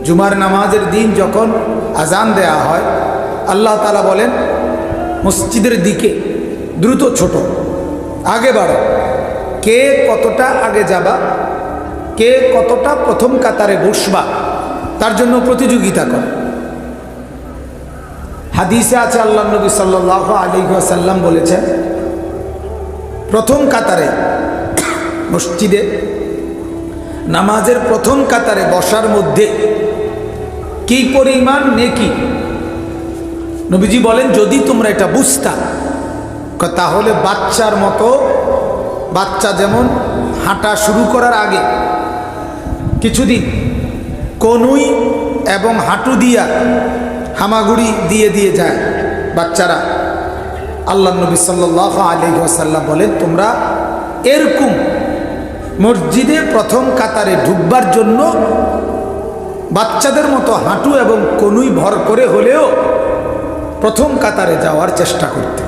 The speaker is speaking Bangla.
জুমার নামাজের দিন যখন আজান দেয়া হয়, আল্লাহ তাআলা বলেন মসজিদের দিকে দ্রুত ছোট, আগে বাড়ো। কে কতটা আগে যাবা, কে কতটা প্রথম কাতারে বসবা, তার জন্য প্রতিযোগিতা করে। হাদিসে আছে আল্লাহ নবী সাল্লাল্লাহু আলাইহি ওয়াসাল্লাম বলেছেন, প্রথম কাতারে মসজিদে নামাজের প্রথম কাতারে বসার মধ্যে কি পরিমাণ নেকি। নবীজি বলেন, যদি তোমরা এটা বুঝতা তাহলে বাচ্চার মতো, বাচ্চা যেমন হাঁটা শুরু করার আগে কিছুদিন কনুই এবং হাঁটু দিয়া হামাগুড়ি দিয়ে দিয়ে যায় বাচ্চারা, আল্লাহ নবী সাল্লাল্লাহু আলাইহি ওয়াসাল্লাম বলেন, তোমরা এরকম মসজিদে প্রথম কাতারে ঢুকবার জন্য বাচ্চাদের মতো হাঁটু এবং কনুই ভর করে হলেও প্রথম কাতারে যাওয়ার চেষ্টা করতে।